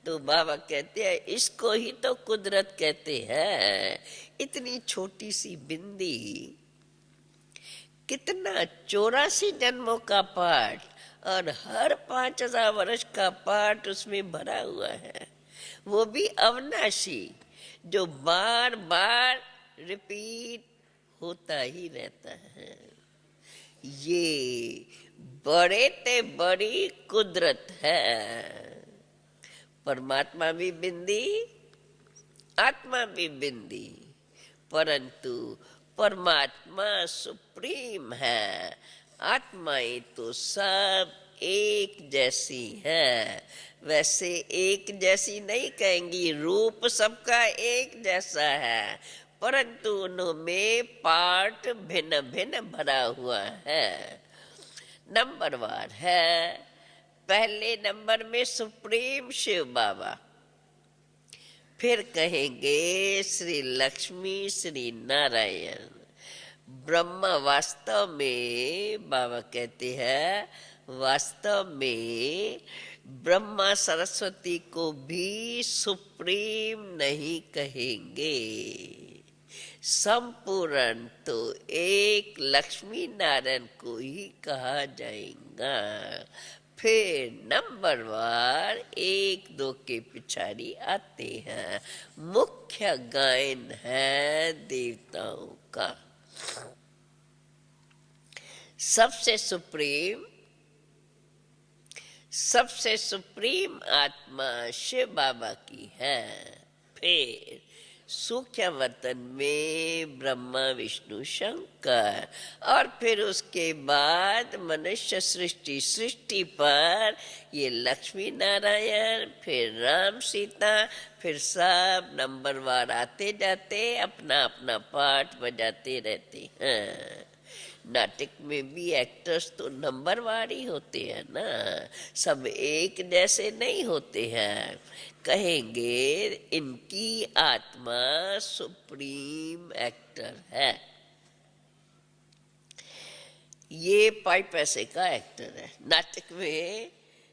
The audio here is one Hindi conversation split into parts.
तो बाबा कहते हैं इसको ही तो कुदरत कहते हैं। इतनी छोटी सी बिंदी, कितना 84 जन्मों का पाठ, और हर 5000 वर्ष का पाठ उसमें भरा हुआ है, वो भी अविनाशी, जो बार बार रिपीट होता ही रहता है। ये बड़े ते बड़ी कुदरत है। परमात्मा भी बिंदी, आत्मा भी बिंदी, परंतु परमात्मा सुप्रीम है, आत्माएं तो सब एक जैसी हैं। वैसे एक जैसी नहीं कहेंगी, रूप सबका एक जैसा है, परंतु उनमें पार्ट भिन्न भिन्न भरा हुआ है, नंबरवार है। पहले नंबर में सुप्रीम शिव बाबा, फिर कहेंगे श्री लक्ष्मी श्री नारायण। ब्रह्मा वास्तव में, बाबा कहते हैं, वास्तव में ब्रह्मा सरस्वती को भी सुप्रीम नहीं कहेंगे। संपूर्ण तो एक लक्ष्मी नारायण को ही कहा जाएगा। फिर नंबरवार एक दो के पिछाड़ी आते हैं। मुख्य गायन है देवताओं का। सबसे सुप्रीम आत्मा शिव बाबा की है। फिर सूक्ष्म वतन में ब्रह्मा विष्णु शंकर, और फिर उसके बाद मनुष्य सृष्टि पर ये लक्ष्मी नारायण, फिर राम सीता, फिर सब नंबरवार आते जाते अपना अपना पाठ बजाते रहते हैं। नाटक में भी एक्टर्स तो नंबरवार ही होते हैं ना, सब एक जैसे नहीं होते हैं। कहेंगे इनकी आत्मा सुप्रीम एक्टर है। ये 5 पैसे का एक्टर है। नाटक में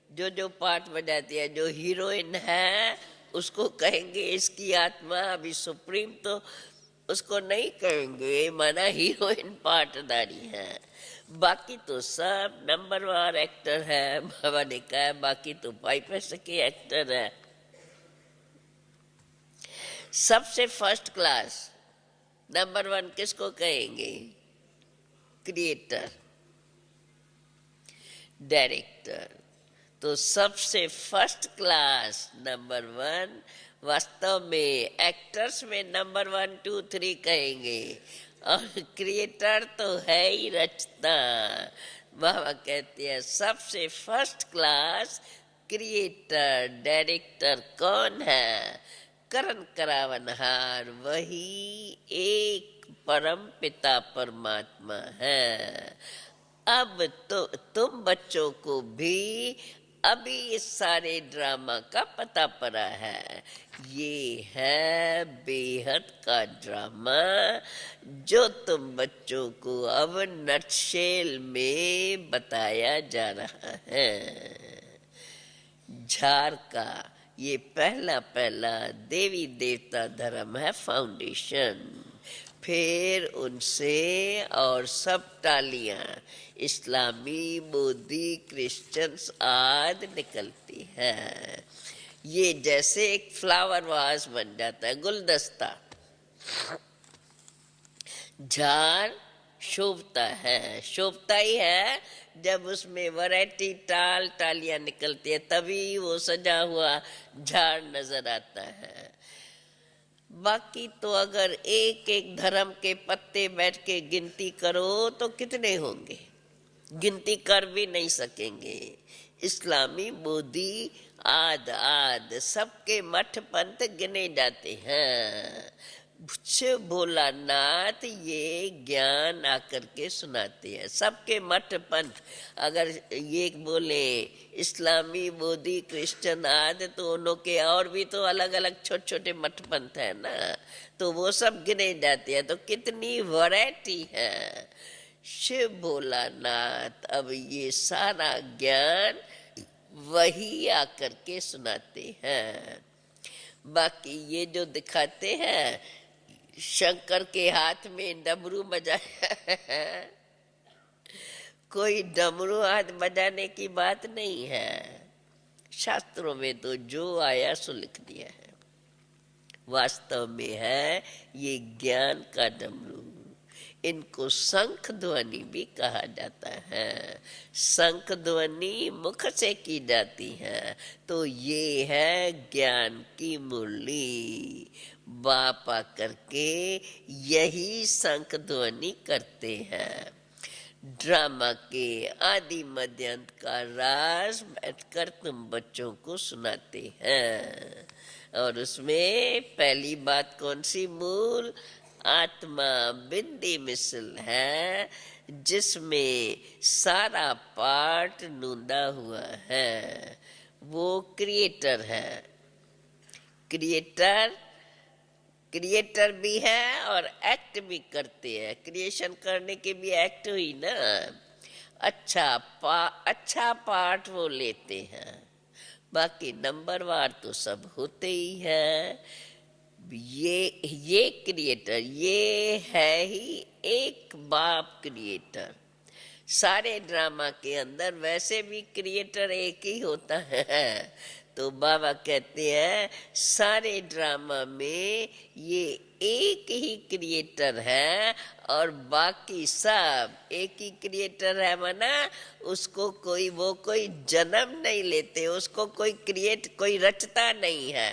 जो जो पार्ट बजाती है, जो हीरोइन है, उसको कहेंगे इसकी आत्मा अभी सुप्रीम, तो उसको नहीं कहेंगे, माना हीरोइन पार्टदारी है। बाकी तो सब नंबरवार एक्टर है। बाबा ने कहा बाकी तो 5 पैसे के एक्टर है। सबसे फर्स्ट क्लास नंबर 1 किसको कहेंगे? Creator, director. तो सबसे फर्स्ट क्लास नंबर 1 वास्तव में एक्टर्स में नंबर 1, 2, 3 कहेंगे, और क्रिएटर तो है ही रचना। बाबा कहते हैं सबसे फर्स्ट क्लास क्रिएटर, डायरेक्टर कौन है? करण करावनहार, वही एक परम पिता परमात्मा है। अब तो तुम बच्चों को भी अभी इस सारे ड्रामा का पता पड़ा है। ये है बेहद का ड्रामा, जो तुम बच्चों को अब नटशेल में बताया जा रहा है। झार का ये पहला देवी देवता धर्म है, फाउंडेशन। फिर उनसे और सब टालियां इस्लामी, बौद्धी, क्रिश्चियंस आदि निकलती है। ये जैसे एक फ्लावर वास बन जाता है, गुलदस्ता। झार शोभता है, शोभता ही है जब उसमें वैरायटी टालियां निकलती है, तभी वो सजा हुआ झाड़ नजर आता है। बाकी तो अगर एक एक धर्म के पत्ते बैठ के गिनती करो तो कितने होंगे, गिनती कर भी नहीं सकेंगे। इस्लामी, बौद्धी आद सबके मठ पंथ गिने जाते हैं। शिव भोलानाथ ये ज्ञान आकर के सुनाते हैं। सबके मठ पंथ, अगर ये बोले इस्लामी, बौद्धी, क्रिश्चियन आदि, तो उन्हों के और भी तो अलग अलग छोटे छोटे मठ पंथ है ना, तो वो सब गिने जाते हैं। तो कितनी वैरायटी है। शिव भोलानाथ अब ये सारा ज्ञान वही आकर के सुनाते हैं। बाकी ये जो दिखाते हैं शंकर के हाथ में डमरू बजाया है, कोई डमरू हाथ बजाने की बात नहीं है। शास्त्रों में तो जो आया सो लिख दिया है। वास्तव में है ये ज्ञान का डमरू। इनको शंख ध्वनि भी कहा जाता है। शंख ध्वनि मुख से की जाती है, तो ये है ज्ञान की मुरली। बाप आकर के यही शंख ध्वनि करते हैं। ड्रामा के आदि मध्य अंत का राज बैठकर तुम बच्चों को सुनाते हैं। और उसमें पहली बात कौन सी? मूल आत्मा बिंदी मिसल है, जिसमें सारा पार्ट नूंदा हुआ है। वो क्रिएटर है। क्रिएटर भी है और एक्ट भी करते हैं। क्रिएशन करने के भी एक्ट हुई ना। अच्छा पार्ट वो लेते हैं, बाकी नंबरवार तो सब होते ही है। ये क्रिएटर, ये है ही एक बाप क्रिएटर। सारे ड्रामा के अंदर वैसे भी क्रिएटर एक ही होता है। तो बाबा कहते हैं सारे ड्रामा में ये एक ही क्रिएटर है और बाकी सब एक ही क्रिएटर है। मना उसको कोई जन्म नहीं लेते, उसको कोई रचता नहीं है।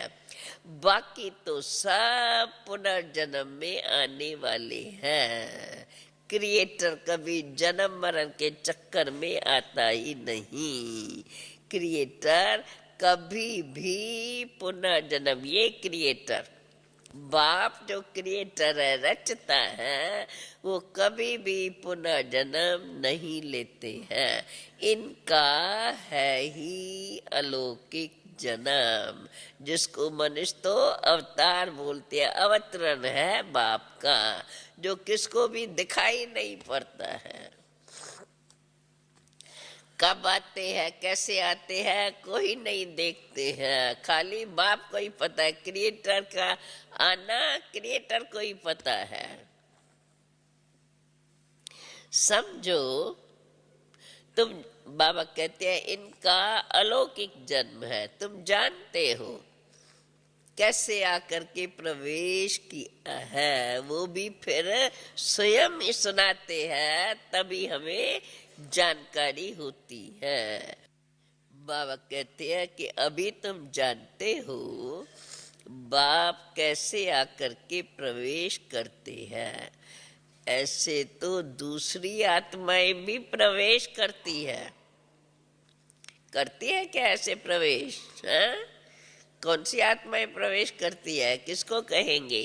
बाकी तो सब पुनर्जन्म में आने वाले हैं। क्रिएटर कभी जन्म मरण के चक्कर में आता ही नहीं। क्रिएटर कभी भी पुनर्जन्म, ये क्रिएटर बाप जो क्रिएटर है, रचता है, वो कभी भी पुनर्जन्म नहीं लेते हैं। इनका है ही अलौकिक जन्म, जिसको मनुष्य तो अवतार बोलते हैं। अवतरण है बाप का, जो किसको भी दिखाई नहीं पड़ता है। कब आते हैं, कैसे आते हैं, कोई नहीं देखते हैं। खाली बाप को ही पता है। क्रिएटर का आना क्रिएटर को ही पता है। समझो तुम, बाबा कहते हैं इनका अलौकिक जन्म है। तुम जानते हो कैसे आकर के प्रवेश किया है, वो भी फिर स्वयं ही सुनाते हैं, तभी हमें जानकारी होती है। बाबा कहते हैं कि अभी तुम जानते हो बाप कैसे आकर के प्रवेश करते हैं। ऐसे तो दूसरी आत्माएं भी प्रवेश करती है क्या ऐसे प्रवेश है? कौन सी आत्माएं प्रवेश करती है, किसको कहेंगे?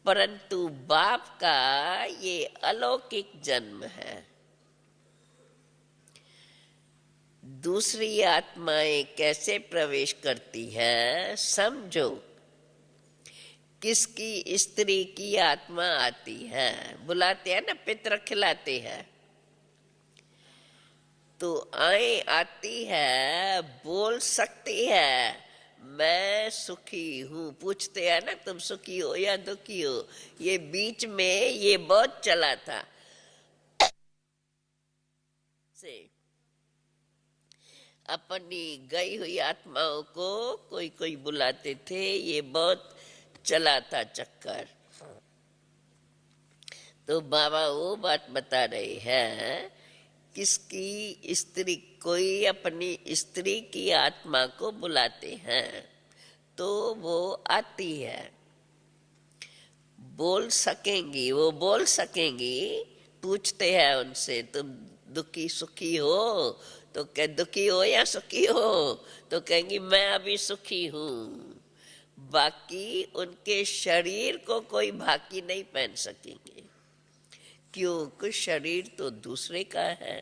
परंतु बाप का ये अलौकिक जन्म है। दूसरी आत्माएं कैसे प्रवेश करती है समझो। किसकी स्त्री की आत्मा आती है, बुलाते हैं ना, पितर खिलाते हैं, तो आती है, बोल सकती है मैं सुखी हूँ। पूछते हैं ना तुम सुखी हो या दुखी हो। ये बीच में ये बहुत चला था से अपनी गई हुई आत्माओं को कोई बुलाते थे। ये बहुत चला था चक्कर। तो बाबा वो बात बता रहे हैं, किसकी स्त्री, कोई अपनी स्त्री की आत्मा को बुलाते हैं तो वो आती है, बोल सकेंगी, वो बोल सकेंगी। पूछते हैं उनसे तुम दुखी सुखी हो, तो कह दुखी हो या सुखी हो, तो कहेंगी मैं अभी सुखी हूँ। बाकी उनके शरीर को कोई भाकी नहीं पहन सकेंगे, क्योंकि शरीर तो दूसरे का है।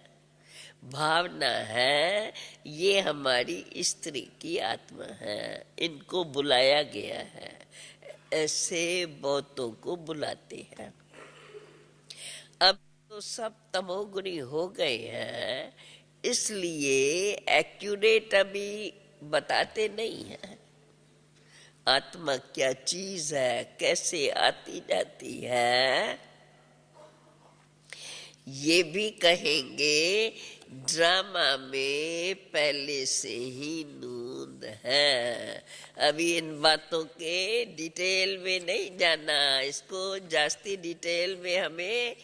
भावना है ये हमारी स्त्री की आत्मा है, इनको बुलाया गया है। ऐसे बहुतों को बुलाते हैं। अब तो सब तमोगुणी हो गए हैं इसलिए एक्यूरेट अभी बताते नहीं है। आत्मा क्या चीज है, कैसे आती जाती है, ये भी कहेंगे। ड्रामा में पहले से ही नूंद है। अभी इन बातों के डिटेल में नहीं जाना, इसको जास्ती डिटेल में हमें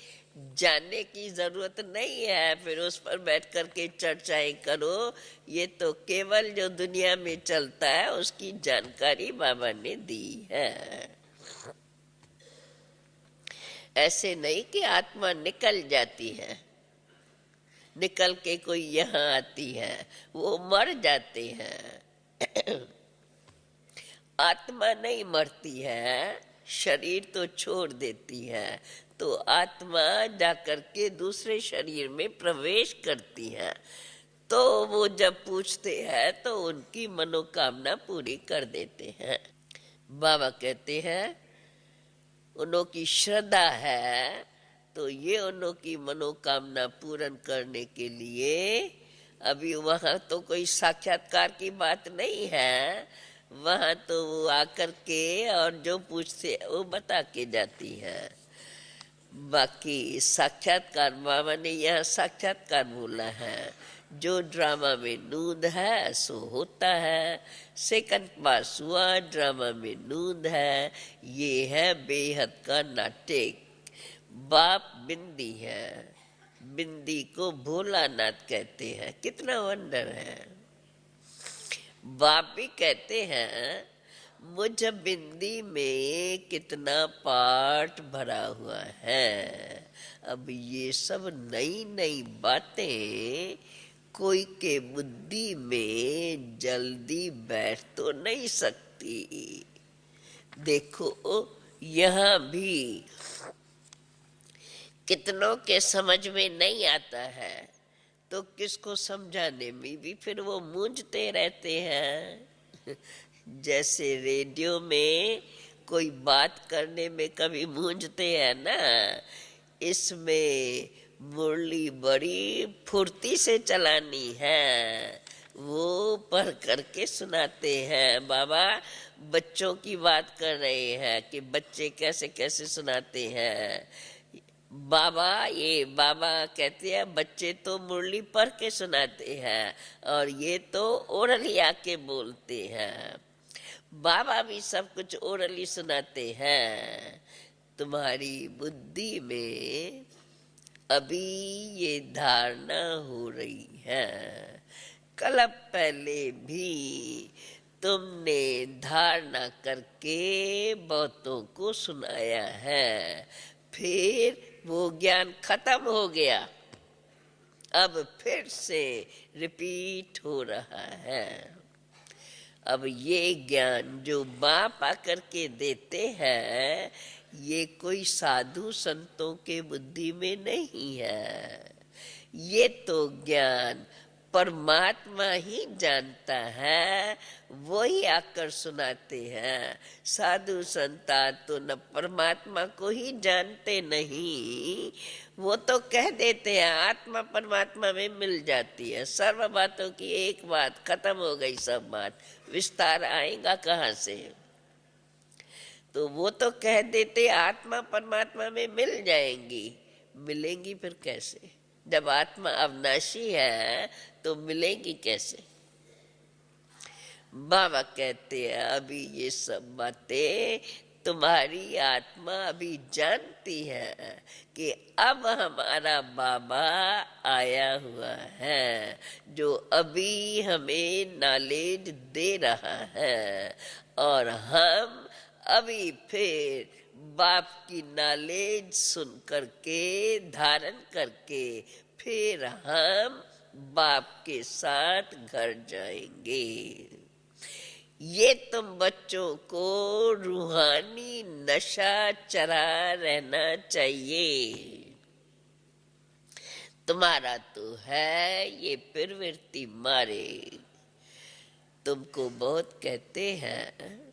जानने की जरूरत नहीं है। फिर उस पर बैठ करके चर्चाएं करो। ये तो केवल जो दुनिया में चलता है उसकी जानकारी बाबा ने दी है। ऐसे नहीं कि आत्मा निकल जाती है, निकल के कोई यहाँ आती है, वो मर जाते हैं। आत्मा नहीं मरती है, शरीर तो छोड़ देती है, तो आत्मा जाकर के दूसरे शरीर में प्रवेश करती है। तो वो जब पूछते हैं तो उनकी मनोकामना पूरी कर देते हैं। बाबा कहते हैं उनकी श्रद्धा है, तो ये उनकी मनोकामना पूर्ण करने के लिए अभी वहां तो कोई साक्षात्कार की बात नहीं है। वहां तो वो आकर के और जो पूछते वो बता के जाती है। बाकी साक्षात्कार बाबा ने यहाँ साक्षात्कार बोला है। जो ड्रामा में नूंद है सो होता है। सेकंड पास हुआ, ड्रामा में नूंद है। ये है बेहद का नाटक। बाप बिंदी है, बिंदी को भोलानाथ कहते हैं। कितना वंडर है। बाप भी कहते हैं मुझ बिंदी में कितना पाठ भरा हुआ है। अब ये सब नई नई बातें कोई के बुद्धि में जल्दी बैठ तो नहीं सकती। देखो यहाँ भी कितनों के समझ में नहीं आता है, तो किसको समझाने में भी फिर वो मूंझते रहते हैं। जैसे रेडियो में कोई बात करने में कभी मूंझते हैं ना, इसमें मुरली बड़ी फुर्ती से चलानी है। वो पढ़ करके सुनाते हैं। बाबा बच्चों की बात कर रहे हैं कि बच्चे कैसे कैसे सुनाते हैं। बाबा कहते हैं बच्चे तो मुरली पढ़ के सुनाते हैं और ये तो ओरली आके बोलते हैं। बाबा भी सब कुछ ओरली सुनाते हैं। तुम्हारी बुद्धि में अभी ये धारणा हो रही है। कल पहले भी तुमने धारणा करके बहुतों को सुनाया है, फिर वो ज्ञान खत्म हो गया। अब फिर से रिपीट हो रहा है। अब ये ज्ञान जो बाप आकर के देते हैं, ये कोई साधु संतों के बुद्धि में नहीं है। ये तो ज्ञान परमात्मा ही जानता है, वही आकर सुनाते हैं। साधु संता तो न परमात्मा को ही जानते नहीं, वो तो कह देते हैं आत्मा परमात्मा में मिल जाती है। सर्व बातों की एक बात, खत्म हो गई सब बात, विस्तार आएगा कहाँ से। तो वो तो कह देते आत्मा परमात्मा में मिल जाएंगी। मिलेंगी फिर कैसे? जब आत्मा अविनाशी है तो मिलेगी कैसे? बाबा कहते हैं अभी ये सब बातें तुम्हारी आत्मा अभी जानती है कि अब हमारा बाबा आया हुआ है, जो अभी हमें नॉलेज दे रहा है। और हम अभी फिर बाप की नॉलेज सुन करके धारण करके फिर हम बाप के साथ घर जाएंगे। ये तुम बच्चों को रूहानी नशा चढ़ा रहना चाहिए। तुम्हारा तो है ये प्रवृत्ति मारे। तुमको बहुत कहते हैं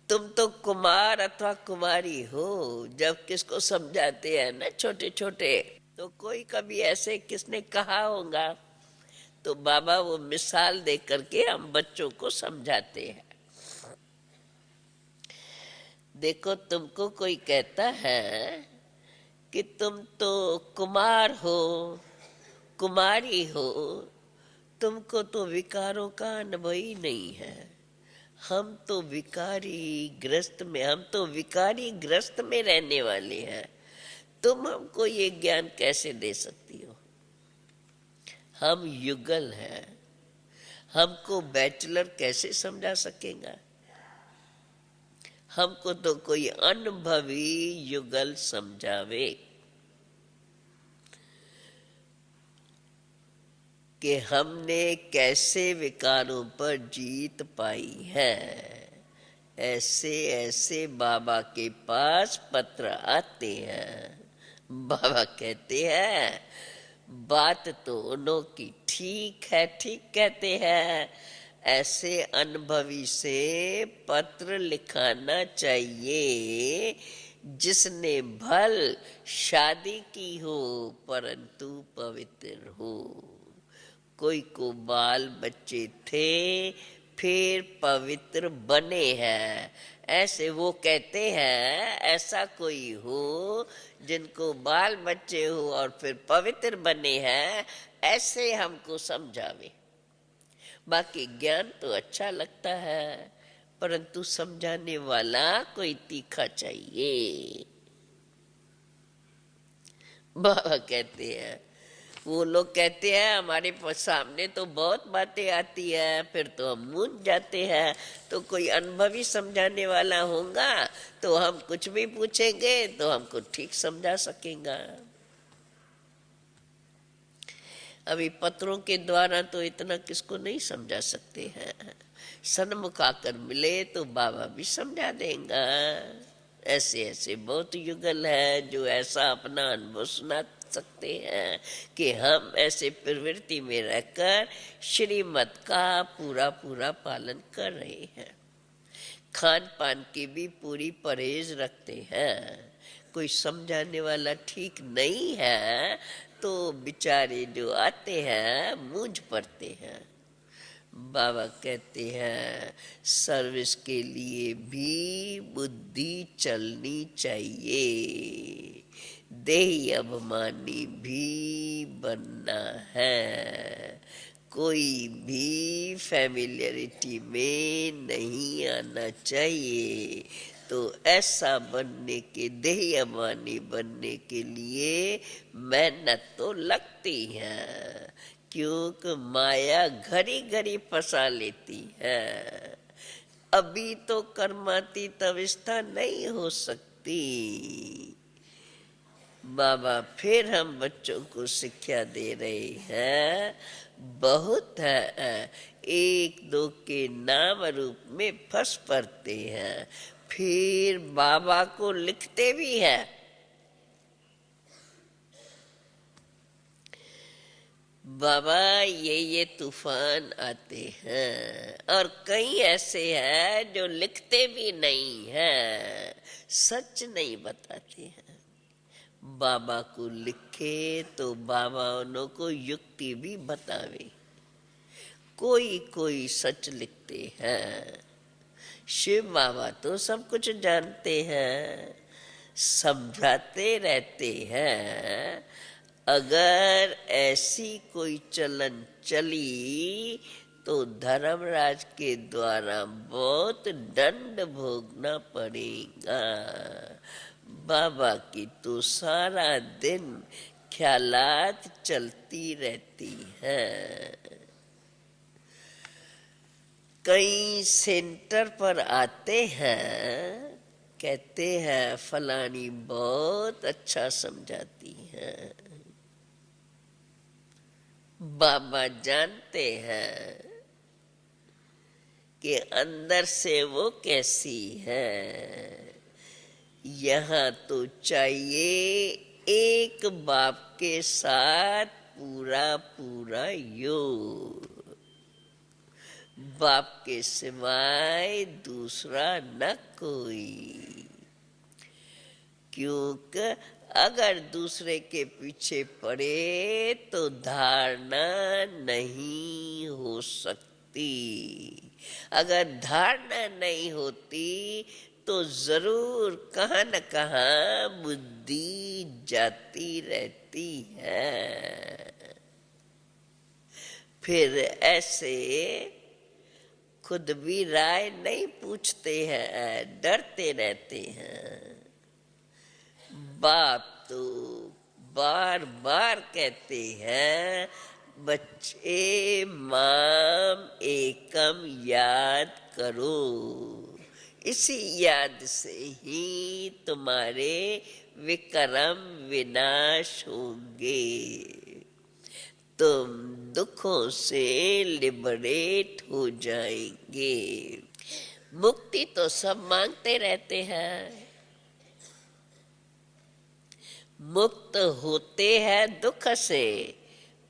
तुम तो कुमार अथवा कुमारी हो। जब किसको समझाते हैं ना छोटे छोटे तो कोई कभी ऐसे किसने कहा होगा, तो बाबा वो मिसाल दे करके हम बच्चों को समझाते हैं। देखो, तुमको कोई कहता है कि तुम तो कुमार हो, कुमारी हो, तुमको तो विकारों का अनुभव ही नहीं है। हम तो विकारी ग्रस्त में रहने वाले हैं, तुम हमको ये ज्ञान कैसे दे सकती हो? हम युगल हैं, हमको बैचलर कैसे समझा सकेगा? हमको तो कोई अनुभवी युगल समझावे कि हमने कैसे विकारों पर जीत पाई है। ऐसे ऐसे बाबा के पास पत्र आते हैं। बाबा कहते हैं, बात तो उन्हों की ठीक है, ठीक कहते हैं, ऐसे अनुभवी से पत्र लिखाना चाहिए जिसने भल शादी की हो परंतु पवित्र हो। कोई को बाल बच्चे थे फिर पवित्र बने हैं, ऐसे वो कहते हैं ऐसा कोई हो जिनको बाल बच्चे हो और फिर पवित्र बने हैं, ऐसे हमको समझावे। बाकी ज्ञान तो अच्छा लगता है, परंतु समझाने वाला कोई तीखा चाहिए। बाबा कहते हैं, वो लोग कहते हैं हमारे सामने तो बहुत बातें आती है, फिर तो हम मूंझ जाते हैं, तो कोई अनुभवी समझाने वाला होगा तो हम कुछ भी पूछेंगे तो हमको ठीक समझा सकेगा। अभी पत्रों के द्वारा तो इतना किसको नहीं समझा सकते हैं, सन्मुख आकर मिले तो बाबा भी समझा देगा। ऐसे ऐसे बहुत युगल है जो ऐसा अपना अनुभव सुना सकते हैं कि हम ऐसे प्रवृत्ति में रहकर श्रीमत का पूरा पूरा पालन कर रहे हैं, खान पान की भी पूरी परहेज रखते हैं। कोई समझाने वाला ठीक नहीं है तो बेचारे जो आते हैं मूंझ पड़ते हैं। बाबा कहते हैं सर्विस के लिए भी बुद्धि चलनी चाहिए, देही अभिमानी भी बनना है, कोई भी फैमिलियरिटी में नहीं आना चाहिए। तो ऐसा बनने के, देही अभिमानी बनने के लिए मेहनत तो लगती है, क्योंकि माया घड़ी घड़ी फंसा लेती है। अभी तो कर्मातीत अवस्था नहीं हो सकती। बाबा फिर हम बच्चों को शिक्षा दे रहे हैं, बहुत है, एक दो के नाम रूप में फंस पड़ते हैं, फिर बाबा को लिखते भी हैं। बाबा ये तूफान आते हैं, और कई ऐसे हैं जो लिखते भी नहीं हैं, सच नहीं बताते हैं। बाबा को लिखे तो बाबा उन्हों को युक्ति भी बतावे। कोई कोई सच लिखते हैं। शिव बाबा तो सब कुछ जानते हैं, समझाते रहते हैं। अगर ऐसी कोई चलन चली तो धर्मराज के द्वारा बहुत दंड भोगना पड़ेगा। बाबा की तो सारा दिन ख्यालात चलती रहती है। कई सेंटर पर आते हैं, कहते हैं फलानी बहुत अच्छा समझाती है। बाबा जानते हैं कि अंदर से वो कैसी है। यहाँ तो चाहिए एक बाप के साथ पूरा पूरा योग, बाप के सिवाय दूसरा न कोई, क्योंकि अगर दूसरे के पीछे पड़े तो धारणा नहीं हो सकती। अगर धारणा नहीं होती तो जरूर कहाँ न कहाँ बुद्धि जाती रहती है। फिर ऐसे खुद भी राय नहीं पूछते हैं, डरते रहते हैं। बाप तो बार बार कहते हैं, बच्चे माम एकम याद करो। इसी याद से ही तुम्हारे विक्रम विनाश होंगे। तुम दुखों से लिबरेट हो जाएंगे। मुक्ति तो सब मांगते रहते हैं, मुक्त होते हैं दुख से,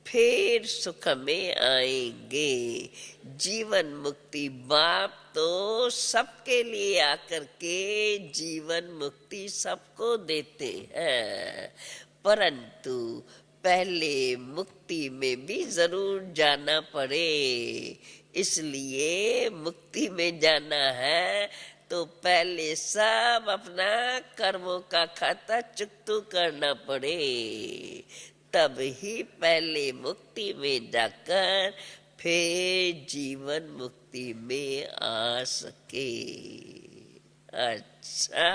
फिर सुख में आएंगे। जीवन मुक्ति बाप तो सबके लिए आकर के जीवन मुक्ति सबको देते हैं, परंतु पहले मुक्ति में भी जरूर जाना पड़े। इसलिए मुक्ति में जाना है तो पहले सब अपना कर्मों का खाता चुकता करना पड़े, तब ही पहले मुक्ति में जाकर फिर जीवन मुक्ति में आ सके। अच्छा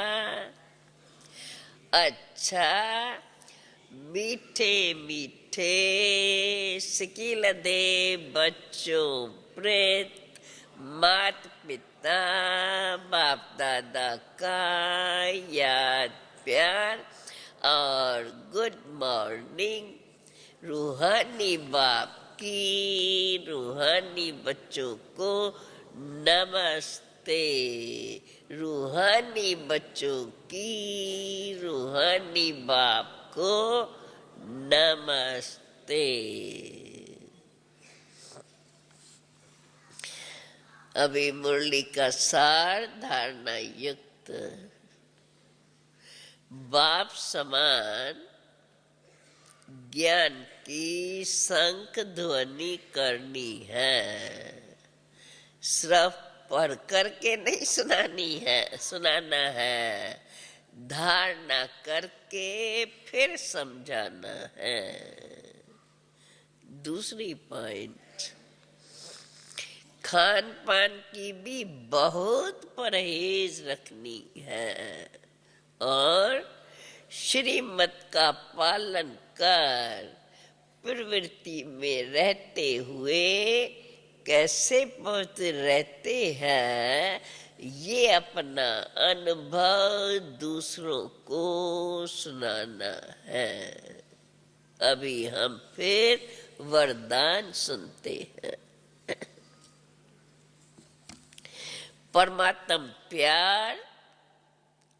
अच्छा, मीठे मीठे सिकिल दे बच्चों प्रेत, मात पिता बाप दादा का याद प्यार और गुड मॉर्निंग। रूहानी बाप की रूहानी बच्चों को नमस्ते। रूहानी बच्चों की रूहानी बाप को नमस्ते। अभी मुरली का सार धारणा युक्त बाप समान ज्ञान की शंख ध्वनि करनी है। सिर्फ पढ़ करके नहीं सुनाना है, धारणा करके फिर समझाना है। दूसरी पॉइंट, खान पान की भी बहुत परहेज रखनी है और श्रीमत का पालन कर प्रवृत्ति में रहते हुए कैसे पवित्र रहते हैं, ये अपना अनुभव दूसरों को सुनाना है। अभी हम फिर वरदान सुनते हैं। परमात्म प्यार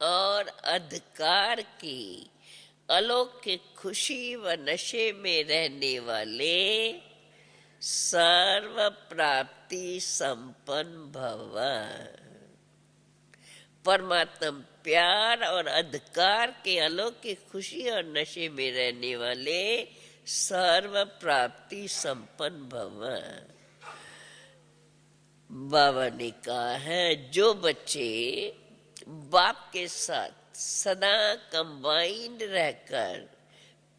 और अधिकार की अलौकिक खुशी व नशे में रहने वाले सर्व प्राप्ति संपन्न भव। परमात्म प्यार और अधिकार के अलौकिक खुशी और नशे में रहने वाले सर्व प्राप्ति संपन्न भव। बाबा ने कहा है, जो बच्चे बाप के साथ सदा कंबाइंड रहकर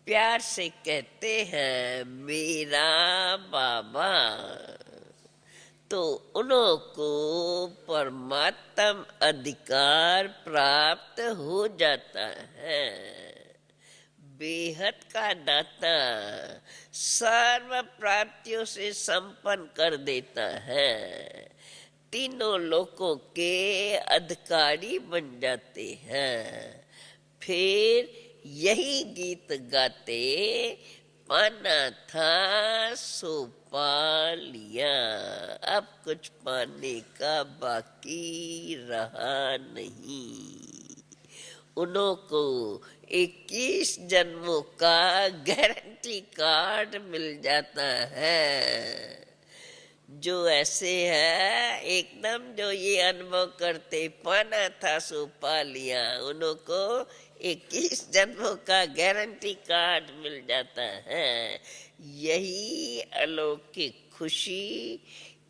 प्यार से कहते हैं मेरा बाबा, तो उन्हों को परमात्म अधिकार प्राप्त हो जाता है। बेहद का दाता सर्व प्राप्तियों से संपन्न कर देता है, तीनों लोकों के अधिकारी बन जाते हैं। फिर यही गीत गाते, पाना था सो पा लिया, अब कुछ पाने का बाकी रहा नहीं। उन्हों को 21 जन्मों का गारंटी कार्ड मिल जाता है। जो ऐसे है एकदम, जो ये अनुभव करते पाना था सो पा लिया, उन्हों को 21 जन्मों का गारंटी कार्ड मिल जाता है। यही अलौकिक खुशी,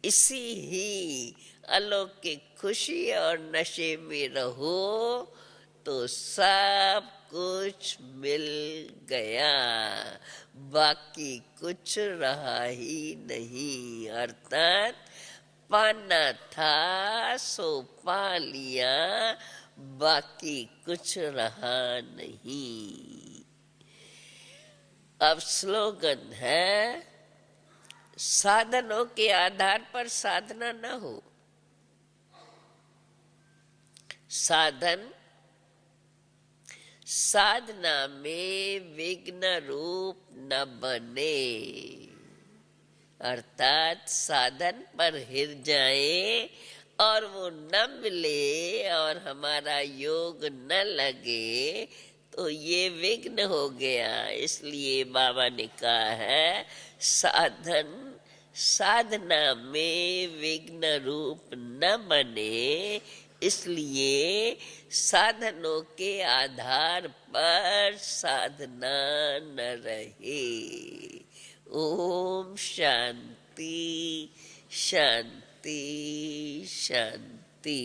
इसी ही अलौकिक खुशी और नशे में रहो तो सब कुछ मिल गया, बाकी कुछ रहा ही नहीं। अर्थात पाना था सो पा लिया, बाकी कुछ रहा नहीं। अब स्लोगन है, साधनों के आधार पर साधना न हो। साधन साधना में विघ्न रूप न बने, अर्थात साधन पर हिर जाए और वो न मिले और हमारा योग न लगे तो ये विघ्न हो गया। इसलिए बाबा ने कहा है, साधना में विघ्न रूप न बने, इसलिए साधनों के आधार पर साधना न रहे। ओम शांति शांति शांति।